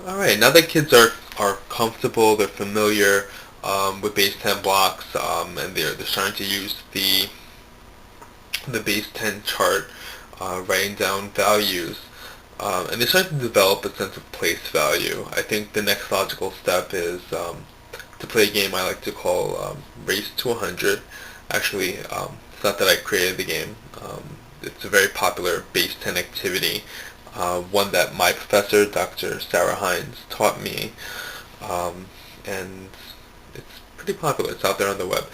Alright, now that kids are comfortable, they're familiar with base 10 blocks, and they're starting to use the base 10 chart, writing down values, and they're starting to develop a sense of place value. I think the next logical step is to play a game I like to call Race to 100. Actually, it's not that I created the game. It's a very popular base 10 activity, one that my professor, Dr. Sarah Hines, taught me, and it's pretty popular. It's out there on the web.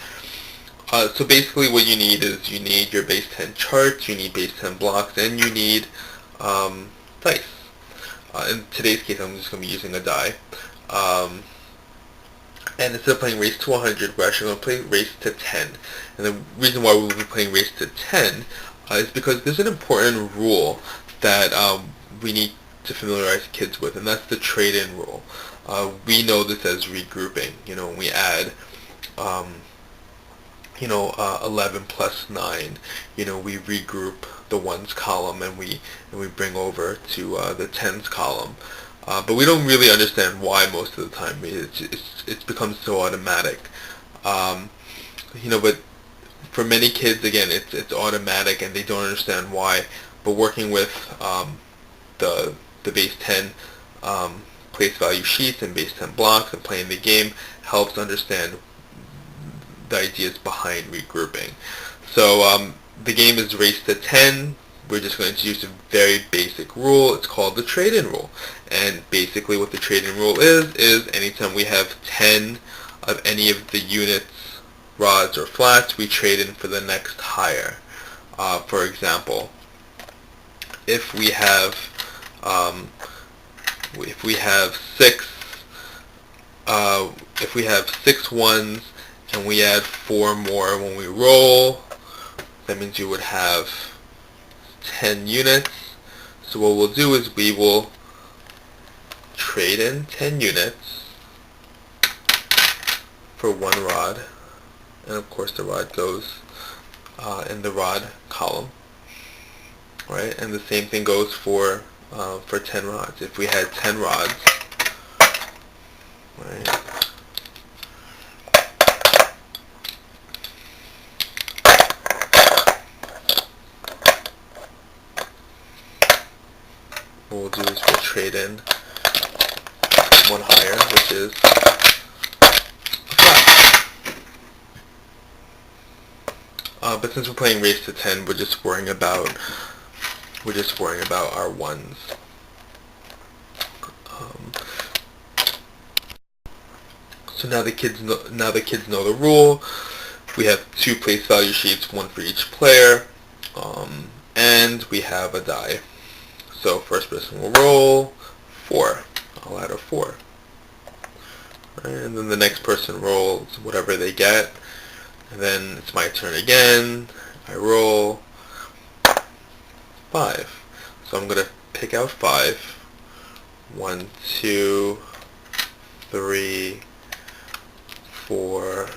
So basically what you need is you need your base 10 charts, you need base 10 blocks, and you need dice. In today's case, I'm just going to be using a die. Um, and instead of playing Race to 100, we're actually going to play Race to 10. And the reason why we'll be playing Race to 10 is because there's an important rule that we need to familiarize kids with, and that's the trade-in rule. We know this as regrouping. When we add 11 plus 9, we regroup the ones column, and we bring over to the tens column. But we don't really understand why most of the time. It's become so automatic. But for many kids, again, it's automatic, and they don't understand why. But working with the base 10 place value sheets and base 10 blocks and playing the game helps understand the ideas behind regrouping. So the game is Race to 10. We're just going to use a very basic rule. It's called the trade-in rule. And basically what the trade-in rule is anytime we have 10 of any of the units, rods, or flats, we trade in for the next higher. For example, if we have six ones and we add 4 more when we roll, that means you would have 10 units. So what we'll do is we will trade in 10 units for 1 rod, and of course the rod goes in the rod column, right? And the same thing goes for 10 rods. If we had 10 rods, right? What we'll do is we'll trade in 1 higher, which is a flat. But since we're playing Race to 10, we're just worrying about our ones. So now the kids know the rule. We have 2 place value sheets, 1 for each player, and we have a die. So first person will roll 4. I'll add a 4. Right? And then the next person rolls whatever they get. And then it's my turn again. I roll 5. So I'm going to pick out 5. 1, 2, 3, 4,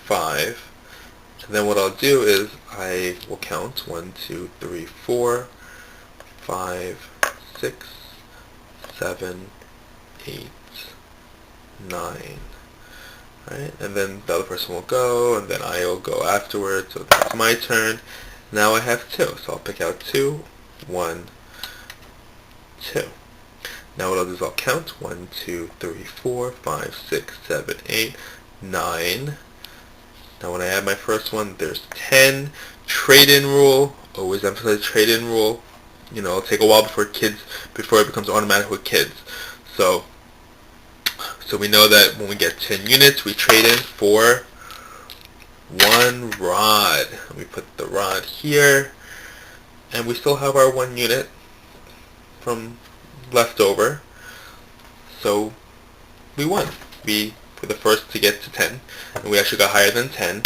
5. And then what I'll do is I will count 1, 2, 3, 4, 5, 6, 7, 8, 9. Right? And then the other person will go, and then I will go afterwards. So that's my turn. Now I have 2. So I'll pick out 2, 1, 2. Now what I'll do is I'll count 1, 2, 3, 4, 5, 6, 7, 8, 9. Now when I add my first one, there's 10. Trade-in rule. Always emphasize trade-in rule. It'll take a while before it becomes automatic with kids. So we know that when we get 10 units, we trade in for 1 rod. We put the rod here, and we still have our 1 unit from left over. So we won. We were the first to get to 10, and we actually got higher than 10.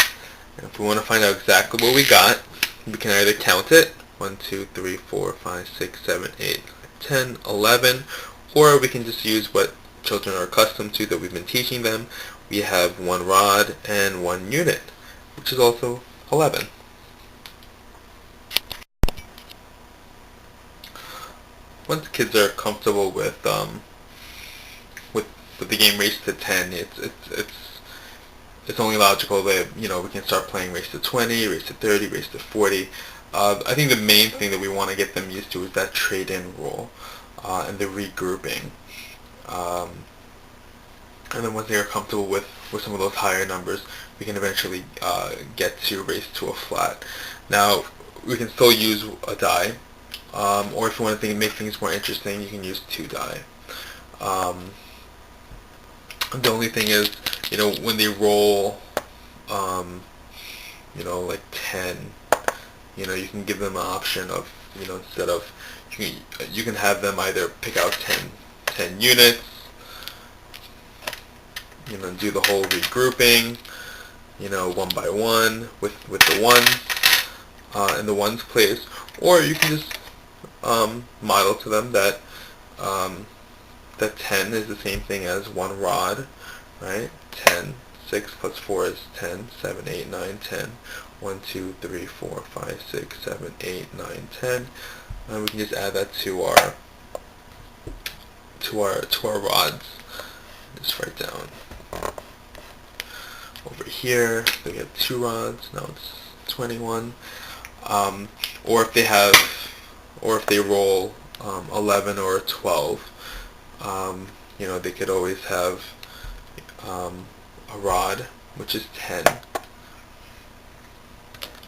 And if we want to find out exactly what we got, we can either count it, 1, 2, 3, 4, 5, 6, 7, 8, 10, 11, or we can just use what children are accustomed to that we've been teaching them. We have 1 rod and 1 unit, which is also 11. Once kids are comfortable with with the game Race to 10, it's only logical that we can start playing Race to 20, Race to 30, Race to 40. I think the main thing that we want to get them used to is that trade-in rule and the regrouping. And then once they are comfortable with some of those higher numbers, we can eventually get to Race to a flat. Now, we can still use a die, or if you want to make things more interesting, you can use 2 die. The only thing is, when they roll, like 10, you can give them an option of, instead of, you can have them either pick out 10 units, do the whole regrouping, one by one with the ones in the ones place, or you can just model to them that that 10 is the same thing as 1 rod, right? 10, 6 plus 4 is 10, 7, 8, 9, 10, 1, 2, 3, 4, 5, 6, 7, 8, 9, 10, and we can just add that to our rods. Just write down over here, so we have 2 rods, now it's 21, or if they roll 11 or 12, they could always have a rod, which is 10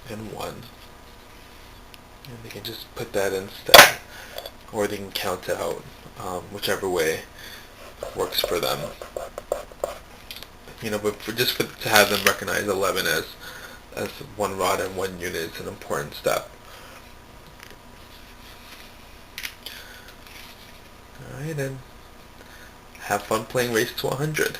and 1, and they can just put that instead, or they can count it out, whichever way works for them. But to have them recognize 11 as 1 rod and 1 unit is an important step. Alright, and have fun playing Race to 100.